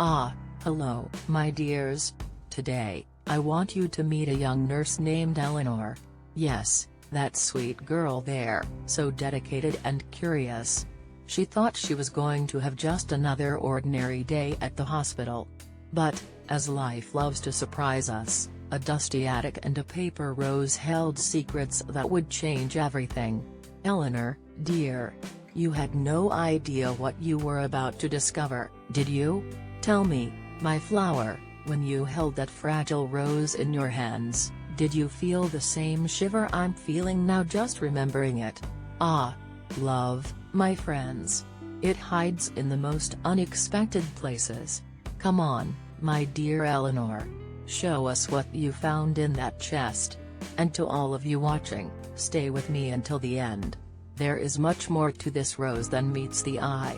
Ah, hello, my dears. Today, I want you to meet a young nurse named Eleanor. Yes, that sweet girl there, so dedicated and curious. She thought she was going to have just another ordinary day at the hospital. But, as life loves to surprise us, a dusty attic and a paper rose held secrets that would change everything. Eleanor, dear. You had no idea what you were about to discover, did you? Tell me, my flower, when you held that fragile rose in your hands, did you feel the same shiver I'm feeling now just remembering it? Ah, love, my friends. It hides in the most unexpected places. Come on, my dear Eleanor. Show us what you found in that chest. And to all of you watching, stay with me until the end. There is much more to this rose than meets the eye.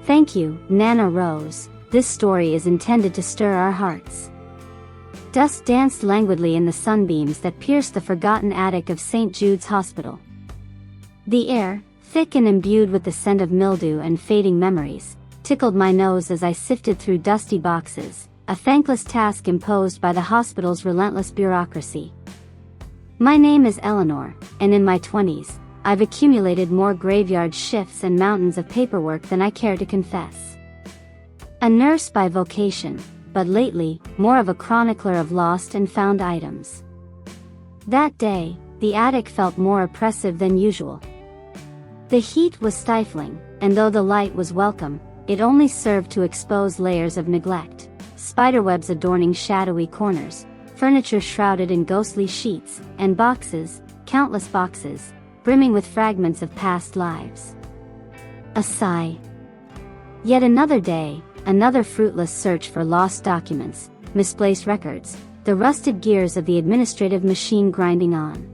Thank you, Nana Rose. This story is intended to stir our hearts. Dust danced languidly in the sunbeams that pierced the forgotten attic of St. Jude's Hospital. The air, thick and imbued with the scent of mildew and fading memories, tickled my nose as I sifted through dusty boxes, a thankless task imposed by the hospital's relentless bureaucracy. My name is Eleanor, and in my 20s, I've accumulated more graveyard shifts and mountains of paperwork than I care to confess. A nurse by vocation, but lately, more of a chronicler of lost and found items. That day, the attic felt more oppressive than usual. The heat was stifling, and though the light was welcome, it only served to expose layers of neglect, spiderwebs adorning shadowy corners, furniture shrouded in ghostly sheets, and boxes, countless boxes, brimming with fragments of past lives. A sigh. Yet another day, another fruitless search for lost documents, misplaced records, the rusted gears of the administrative machine grinding on.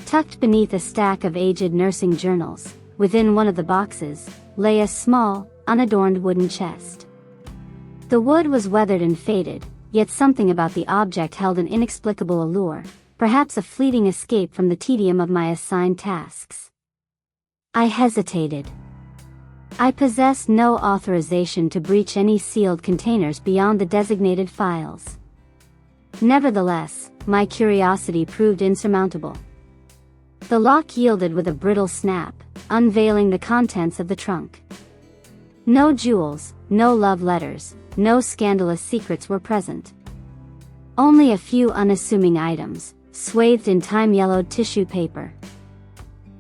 Tucked beneath a stack of aged nursing journals, within one of the boxes, lay a small, unadorned wooden chest. The wood was weathered and faded, yet something about the object held an inexplicable allure, perhaps a fleeting escape from the tedium of my assigned tasks. I hesitated. I possessed no authorization to breach any sealed containers beyond the designated files. Nevertheless, my curiosity proved insurmountable. The lock yielded with a brittle snap, unveiling the contents of the trunk. No jewels, no love letters, no scandalous secrets were present. Only a few unassuming items, swathed in time-yellowed tissue paper.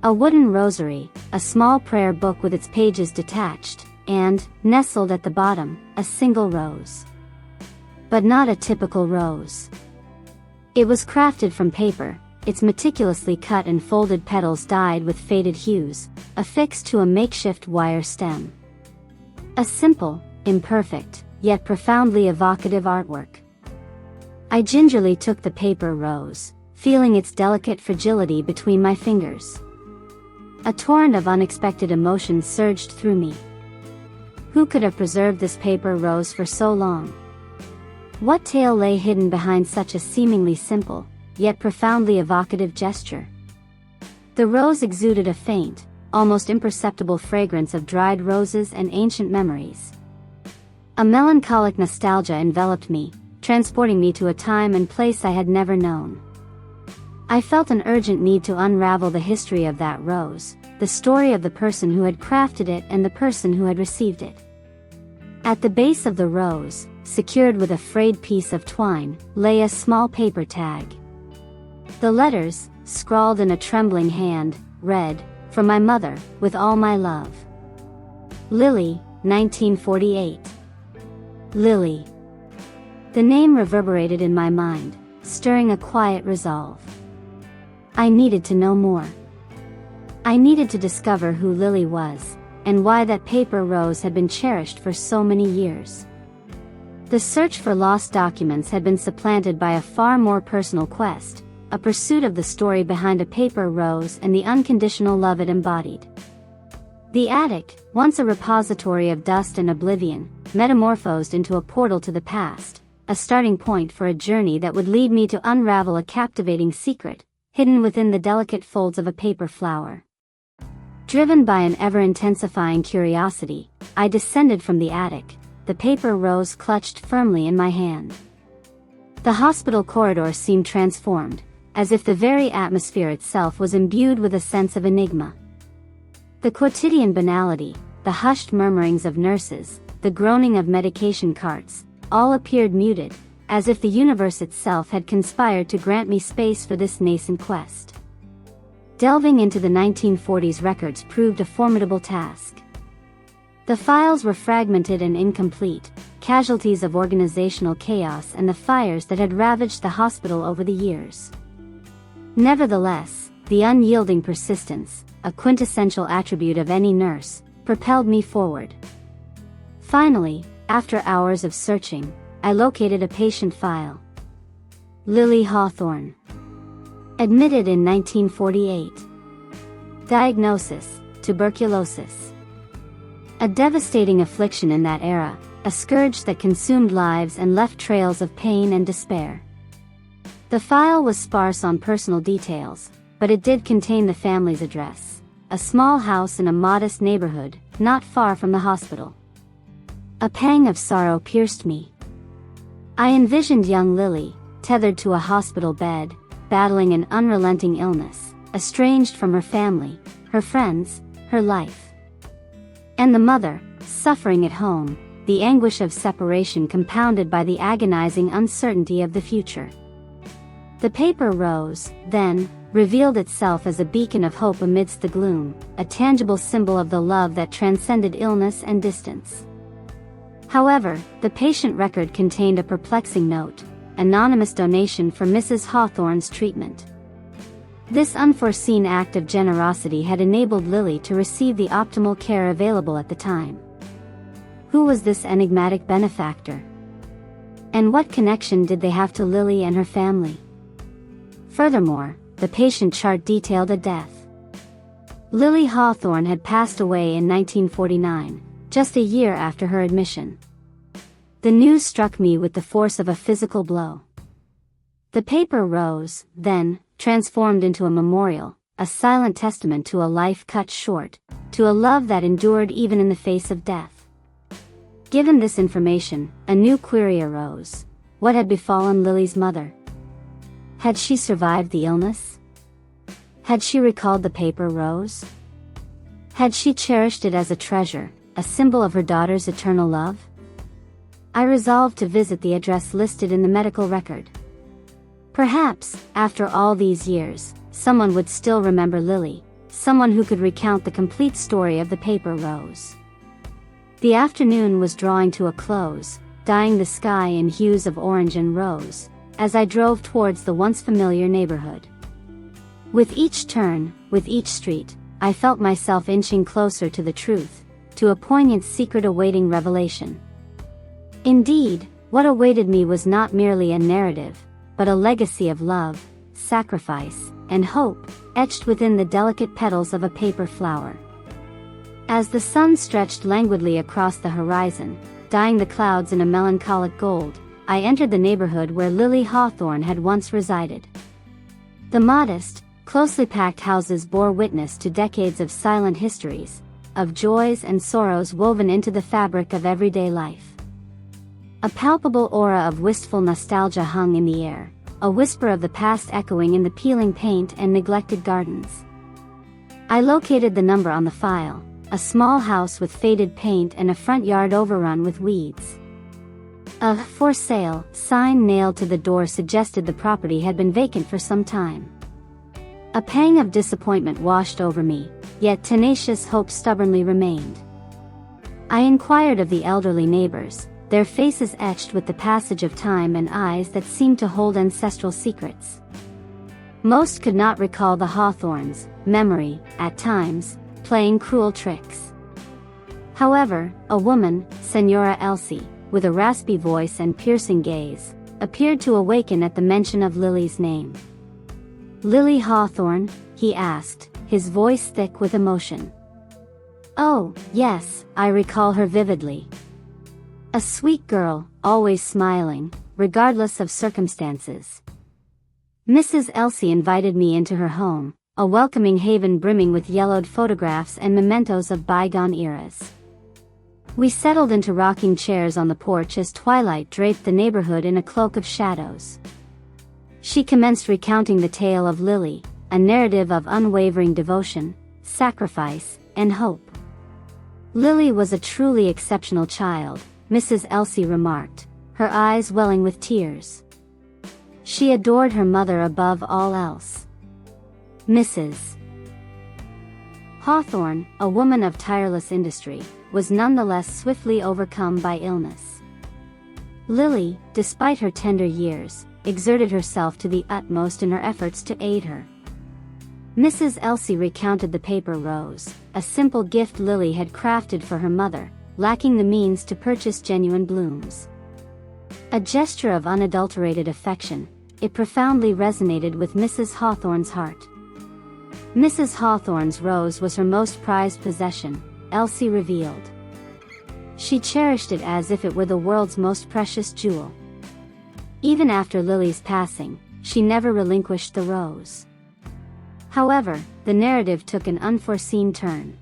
A wooden rosary, a small prayer book with its pages detached, and, nestled at the bottom, a single rose. But not a typical rose. It was crafted from paper, its meticulously cut and folded petals dyed with faded hues, affixed to a makeshift wire stem. A simple, imperfect, yet profoundly evocative artwork. I gingerly took the paper rose, feeling its delicate fragility between my fingers. A torrent of unexpected emotions surged through me. Who could have preserved this paper rose for so long? What tale lay hidden behind such a seemingly simple, yet profoundly evocative gesture? The rose exuded a faint, almost imperceptible fragrance of dried roses and ancient memories. A melancholic nostalgia enveloped me, transporting me to a time and place I had never known. I felt an urgent need to unravel the history of that rose, the story of the person who had crafted it and the person who had received it. At the base of the rose, secured with a frayed piece of twine, lay a small paper tag. The letters, scrawled in a trembling hand, read, "From my mother, with all my love. Lily, 1948. Lily." The name reverberated in my mind, stirring a quiet resolve. I needed to know more. I needed to discover who Lily was, and why that paper rose had been cherished for so many years. The search for lost documents had been supplanted by a far more personal quest, a pursuit of the story behind a paper rose and the unconditional love it embodied. The attic, once a repository of dust and oblivion, metamorphosed into a portal to the past, a starting point for a journey that would lead me to unravel a captivating secret, hidden within the delicate folds of a paper flower. Driven by an ever-intensifying curiosity, I descended from the attic, the paper rose clutched firmly in my hand. The hospital corridor seemed transformed, as if the very atmosphere itself was imbued with a sense of enigma. The quotidian banality, the hushed murmurings of nurses, the groaning of medication carts, all appeared muted, as if the universe itself had conspired to grant me space for this nascent quest. Delving into the 1940s records proved a formidable task. The files were fragmented and incomplete, casualties of organizational chaos and the fires that had ravaged the hospital over the years. Nevertheless, the unyielding persistence, a quintessential attribute of any nurse, propelled me forward. Finally, after hours of searching, I located a patient file. Lily Hawthorne. Admitted in 1948. Diagnosis: tuberculosis. A devastating affliction in that era, a scourge that consumed lives and left trails of pain and despair. The file was sparse on personal details, but it did contain the family's address, a small house in a modest neighborhood, not far from the hospital. A pang of sorrow pierced me. I envisioned young Lily, tethered to a hospital bed, battling an unrelenting illness, estranged from her family, her friends, her life. And the mother, suffering at home, the anguish of separation compounded by the agonizing uncertainty of the future. The paper rose, then, revealed itself as a beacon of hope amidst the gloom, a tangible symbol of the love that transcended illness and distance. However, the patient record contained a perplexing note: anonymous donation for Mrs. Hawthorne's treatment. This unforeseen act of generosity had enabled Lily to receive the optimal care available at the time. Who was this enigmatic benefactor? And what connection did they have to Lily and her family? Furthermore, the patient chart detailed a death. Lily Hawthorne had passed away in 1949, just a year after her admission. The news struck me with the force of a physical blow. The paper rose, then, transformed into a memorial, a silent testament to a life cut short, to a love that endured even in the face of death. Given this information, a new query arose: what had befallen Lily's mother? Had she survived the illness? Had she recalled the paper rose? Had she cherished it as a treasure, a symbol of her daughter's eternal love? I resolved to visit the address listed in the medical record. Perhaps, after all these years, someone would still remember Lily, someone who could recount the complete story of the paper rose. The afternoon was drawing to a close, dyeing the sky in hues of orange and rose, as I drove towards the once familiar neighborhood. With each turn, with each street, I felt myself inching closer to the truth, to a poignant secret awaiting revelation. Indeed, what awaited me was not merely a narrative, but a legacy of love, sacrifice, and hope, etched within the delicate petals of a paper flower. As the sun stretched languidly across the horizon, dyeing the clouds in a melancholic gold, I entered the neighborhood where Lily Hawthorne had once resided. The modest, closely packed houses bore witness to decades of silent histories, of joys and sorrows woven into the fabric of everyday life. A palpable aura of wistful nostalgia hung in the air, a whisper of the past echoing in the peeling paint and neglected gardens. I located the number on the file: a small house with faded paint and a front yard overrun with weeds. A "for sale" sign nailed to the door suggested the property had been vacant for some time. A pang of disappointment washed over me, yet tenacious hope stubbornly remained. I inquired of the elderly neighbors, their faces etched with the passage of time and eyes that seemed to hold ancestral secrets. Most could not recall the Hawthornes, memory, at times, playing cruel tricks. However, a woman, Senora Elsie, with a raspy voice and piercing gaze, appeared to awaken at the mention of Lily's name. "Lily Hawthorne?" he asked, his voice thick with emotion. "Oh, yes, I recall her vividly. A sweet girl, always smiling, regardless of circumstances." Mrs. Elsie invited me into her home, a welcoming haven brimming with yellowed photographs and mementos of bygone eras. We settled into rocking chairs on the porch as twilight draped the neighborhood in a cloak of shadows. She commenced recounting the tale of Lily, a narrative of unwavering devotion, sacrifice, and hope. Lily was a truly exceptional child, Mrs. Elsie remarked, her eyes welling with tears. She adored her mother above all else. Mrs. Hawthorne, a woman of tireless industry, was nonetheless swiftly overcome by illness. Lily, despite her tender years, exerted herself to the utmost in her efforts to aid her. Mrs. Elsie recounted the paper rose, a simple gift Lily had crafted for her mother, lacking the means to purchase genuine blooms. A gesture of unadulterated affection, it profoundly resonated with Mrs. Hawthorne's heart. Mrs. Hawthorne's rose was her most prized possession, Elsie revealed. She cherished it as if it were the world's most precious jewel. Even after Lily's passing, she never relinquished the rose. However, the narrative took an unforeseen turn.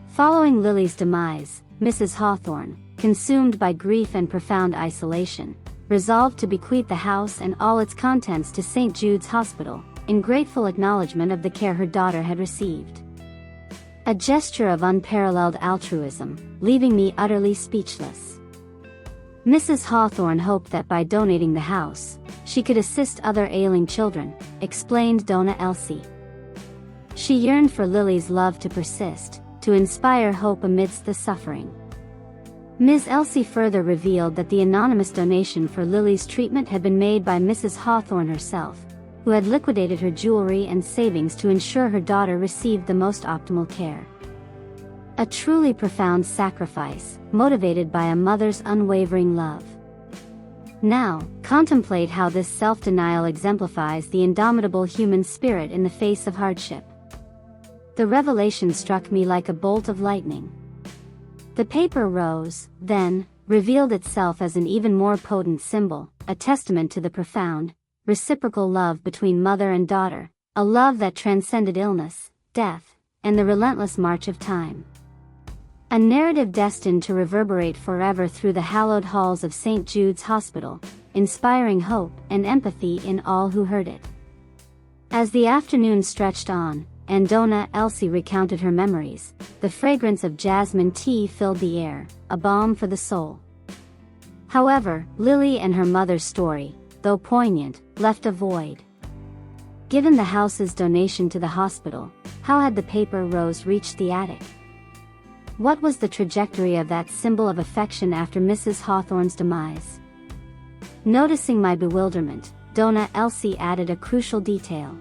Following Lily's demise, Mrs. Hawthorne, consumed by grief and profound isolation, resolved to bequeath the house and all its contents to St. Jude's Hospital, in grateful acknowledgement of the care her daughter had received. A gesture of unparalleled altruism, leaving me utterly speechless. Mrs. Hawthorne hoped that by donating the house, she could assist other ailing children, explained Donna Elsie. She yearned for Lily's love to persist, to inspire hope amidst the suffering. Ms. Elsie further revealed that the anonymous donation for Lily's treatment had been made by Mrs. Hawthorne herself, who had liquidated her jewelry and savings to ensure her daughter received the most optimal care. A truly profound sacrifice, motivated by a mother's unwavering love. Now, contemplate how this self-denial exemplifies the indomitable human spirit in the face of hardship. The revelation struck me like a bolt of lightning. The paper rose, then, revealed itself as an even more potent symbol, a testament to the profound, reciprocal love between mother and daughter, a love that transcended illness, death, and the relentless march of time. A narrative destined to reverberate forever through the hallowed halls of St. Jude's Hospital, inspiring hope and empathy in all who heard it. As the afternoon stretched on, and Donna Elsie recounted her memories, the fragrance of jasmine tea filled the air, a balm for the soul. However, Lily and her mother's story, though poignant, left a void. Given the house's donation to the hospital, how had the paper rose reached the attic? What was the trajectory of that symbol of affection after Mrs. Hawthorne's demise? Noticing my bewilderment, Donna Elsie added a crucial detail.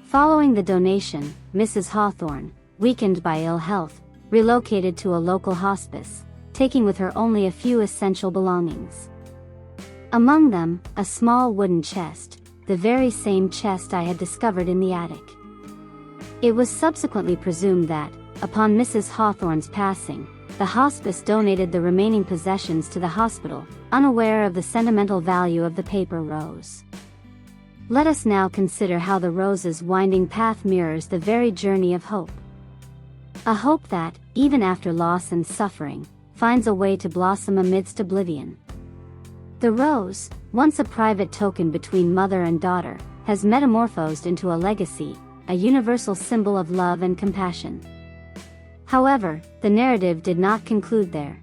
Following the donation, Mrs. Hawthorne, weakened by ill health, relocated to a local hospice, taking with her only a few essential belongings. Among them, a small wooden chest, the very same chest I had discovered in the attic. It was subsequently presumed that, upon Mrs. Hawthorne's passing, the hospice donated the remaining possessions to the hospital, unaware of the sentimental value of the paper rose. Let us now consider how the rose's winding path mirrors the very journey of hope. A hope that, even after loss and suffering, finds a way to blossom amidst oblivion. The rose, once a private token between mother and daughter, has metamorphosed into a legacy, a universal symbol of love and compassion. However, the narrative did not conclude there.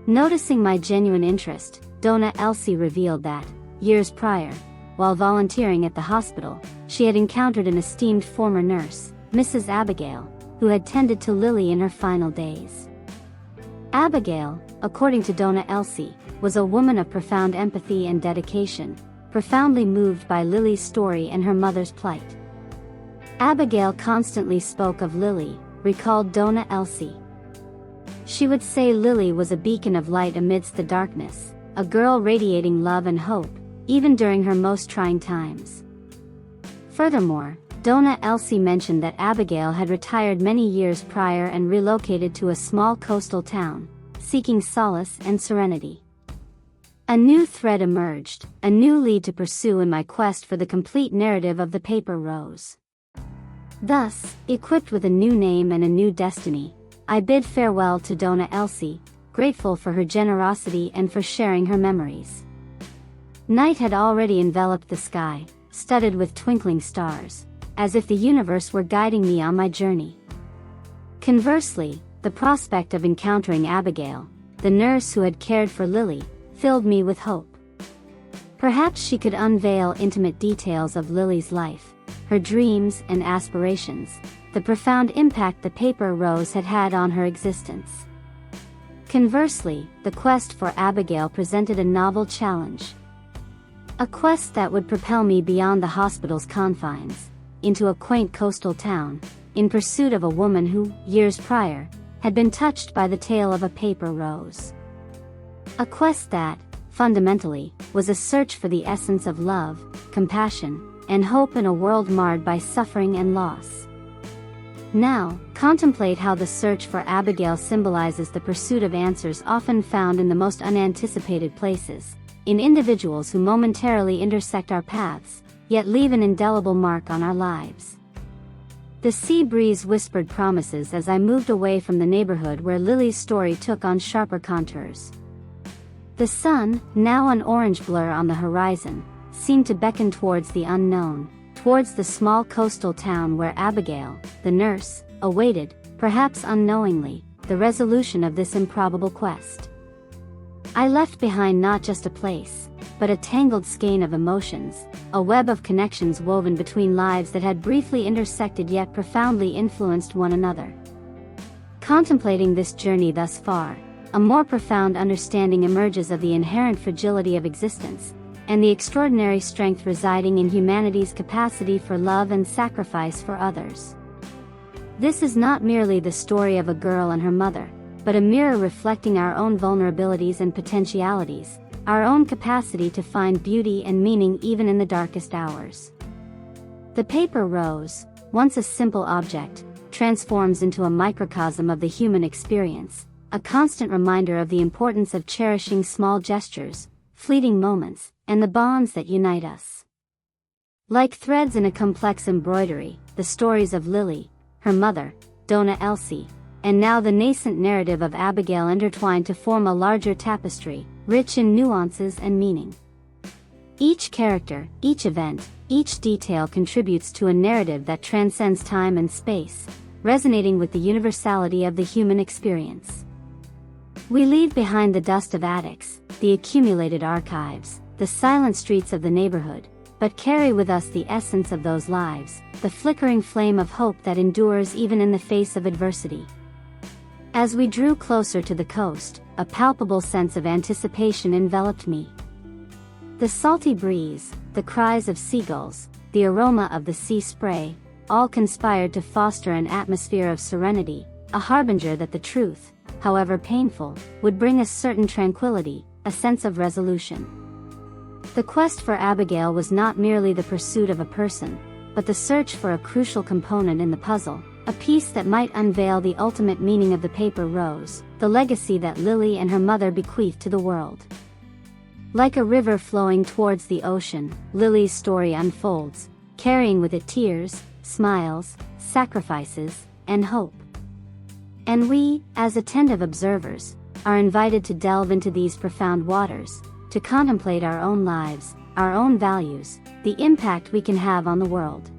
Noticing my genuine interest, Donna Elsie revealed that, years prior, while volunteering at the hospital, she had encountered an esteemed former nurse, Mrs. Abigail, who had tended to Lily in her final days. Abigail, according to Donna Elsie, was a woman of profound empathy and dedication, profoundly moved by Lily's story and her mother's plight. Abigail constantly spoke of Lily, recalled Donna Elsie. She would say Lily was a beacon of light amidst the darkness, a girl radiating love and hope, even during her most trying times. Furthermore, Donna Elsie mentioned that Abigail had retired many years prior and relocated to a small coastal town, seeking solace and serenity. A new thread emerged, a new lead to pursue in my quest for the complete narrative of the paper rose. Thus, equipped with a new name and a new destiny, I bid farewell to Donna Elsie, grateful for her generosity and for sharing her memories. Night had already enveloped the sky, studded with twinkling stars, as if the universe were guiding me on my journey. Conversely, the prospect of encountering Abigail, the nurse who had cared for Lily, filled me with hope. Perhaps she could unveil intimate details of Lily's life, her dreams and aspirations, the profound impact the paper rose had had on her existence. Conversely, the quest for Abigail presented a novel challenge. A quest that would propel me beyond the hospital's confines, into a quaint coastal town, in pursuit of a woman who, years prior, had been touched by the tale of a paper rose. A quest that, fundamentally, was a search for the essence of love, compassion, and hope in a world marred by suffering and loss. Now, contemplate how the search for Abigail symbolizes the pursuit of answers often found in the most unanticipated places, in individuals who momentarily intersect our paths, yet leave an indelible mark on our lives. The sea breeze whispered promises as I moved away from the neighborhood where Lily's story took on sharper contours. The sun, now an orange blur on the horizon, seemed to beckon towards the unknown, towards the small coastal town where Abigail, the nurse, awaited, perhaps unknowingly, the resolution of this improbable quest. I left behind not just a place, but a tangled skein of emotions, a web of connections woven between lives that had briefly intersected yet profoundly influenced one another. Contemplating this journey thus far, a more profound understanding emerges of the inherent fragility of existence, and the extraordinary strength residing in humanity's capacity for love and sacrifice for others. This is not merely the story of a girl and her mother, but a mirror reflecting our own vulnerabilities and potentialities, our own capacity to find beauty and meaning even in the darkest hours. The paper rose, once a simple object, transforms into a microcosm of the human experience, a constant reminder of the importance of cherishing small gestures, fleeting moments, and the bonds that unite us. Like threads in a complex embroidery, the stories of Lily, her mother, Donna Elsie, and now the nascent narrative of Abigail intertwine to form a larger tapestry, rich in nuances and meaning. Each character, each event, each detail contributes to a narrative that transcends time and space, resonating with the universality of the human experience. We leave behind the dust of attics, the accumulated archives, the silent streets of the neighborhood, but carry with us the essence of those lives, the flickering flame of hope that endures even in the face of adversity. As we drew closer to the coast, a palpable sense of anticipation enveloped me. The salty breeze, the cries of seagulls, the aroma of the sea spray, all conspired to foster an atmosphere of serenity, a harbinger that the truth, however painful, would bring a certain tranquility, a sense of resolution. The quest for Abigail was not merely the pursuit of a person, but the search for a crucial component in the puzzle, a piece that might unveil the ultimate meaning of the paper rose, the legacy that Lily and her mother bequeathed to the world. Like a river flowing towards the ocean, Lily's story unfolds, carrying with it tears, smiles, sacrifices, and hope. And we, as attentive observers, are invited to delve into these profound waters, to contemplate our own lives, our own values, the impact we can have on the world.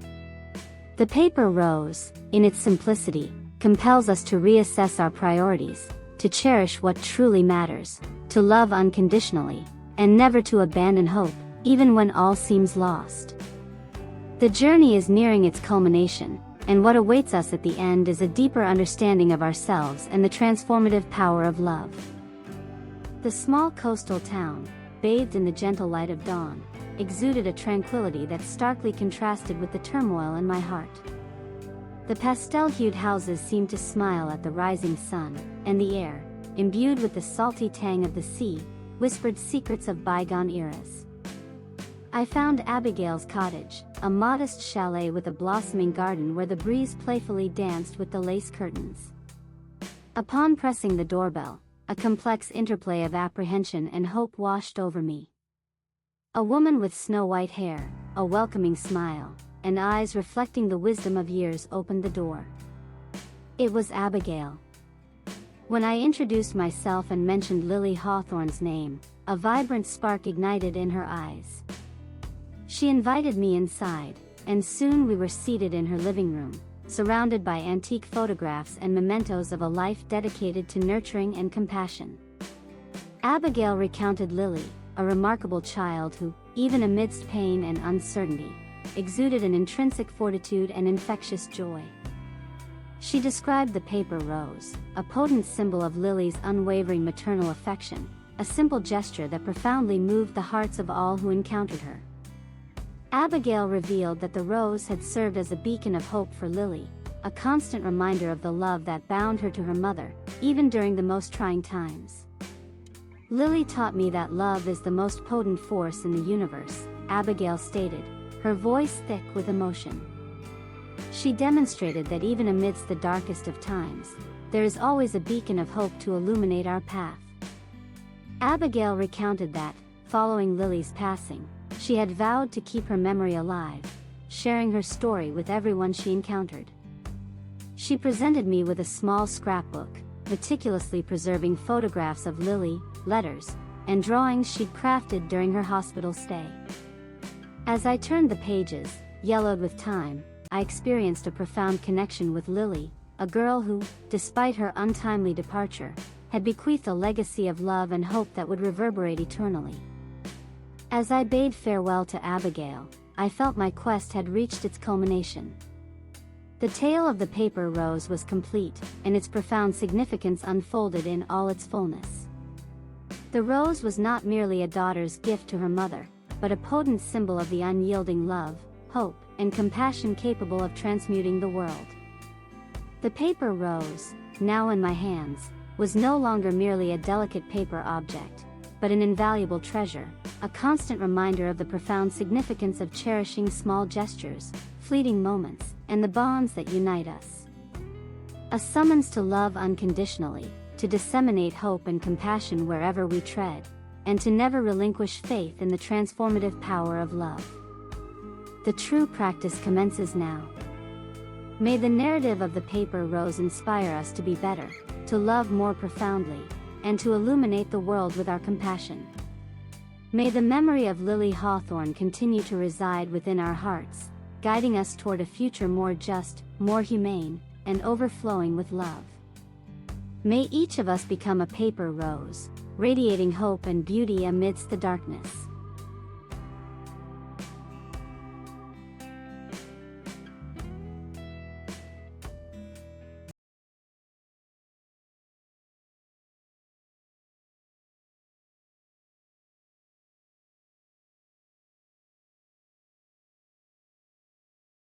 The paper rose, in its simplicity, compels us to reassess our priorities, to cherish what truly matters, to love unconditionally, and never to abandon hope, even when all seems lost. The journey is nearing its culmination, and what awaits us at the end is a deeper understanding of ourselves and the transformative power of love. The small coastal town, bathed in the gentle light of dawn, exuded a tranquility that starkly contrasted with the turmoil in my heart. The pastel-hued houses seemed to smile at the rising sun, and the air, imbued with the salty tang of the sea, whispered secrets of bygone eras. I found Abigail's cottage, a modest chalet with a blossoming garden where the breeze playfully danced with the lace curtains. Upon pressing the doorbell, a complex interplay of apprehension and hope washed over me. A woman with snow-white hair, a welcoming smile, and eyes reflecting the wisdom of years opened the door. It was Abigail. When I introduced myself and mentioned Lily Hawthorne's name, a vibrant spark ignited in her eyes. She invited me inside, and soon we were seated in her living room, surrounded by antique photographs and mementos of a life dedicated to nurturing and compassion. Abigail recounted Lily, a remarkable child who, even amidst pain and uncertainty, exuded an intrinsic fortitude and infectious joy. She described the paper rose, a potent symbol of Lily's unwavering maternal affection, a simple gesture that profoundly moved the hearts of all who encountered her. Abigail revealed that the rose had served as a beacon of hope for Lily, a constant reminder of the love that bound her to her mother, even during the most trying times. Lily taught me that love is the most potent force in the universe, Abigail stated, her voice thick with emotion. She demonstrated that even amidst the darkest of times, there is always a beacon of hope to illuminate our path. Abigail recounted that, following Lily's passing, she had vowed to keep her memory alive, sharing her story with everyone she encountered. She presented me with a small scrapbook, meticulously preserving photographs of Lily, letters, and drawings she'd crafted during her hospital stay. As I turned the pages, yellowed with time, I experienced a profound connection with Lily, a girl who, despite her untimely departure, had bequeathed a legacy of love and hope that would reverberate eternally. As I bade farewell to Abigail, I felt my quest had reached its culmination. The tale of the paper rose was complete, and its profound significance unfolded in all its fullness. The rose was not merely a daughter's gift to her mother, but a potent symbol of the unyielding love, hope, and compassion capable of transmuting the world. The paper rose, now in my hands, was no longer merely a delicate paper object, but an invaluable treasure, a constant reminder of the profound significance of cherishing small gestures, fleeting moments, and the bonds that unite us. A summons to love unconditionally, to disseminate hope and compassion wherever we tread, and to never relinquish faith in the transformative power of love. The true practice commences now. May the narrative of the paper rose inspire us to be better, to love more profoundly, and to illuminate the world with our compassion. May the memory of Lily Hawthorne continue to reside within our hearts, guiding us toward a future more just, more humane, and overflowing with love. May each of us become a paper rose, radiating hope and beauty amidst the darkness.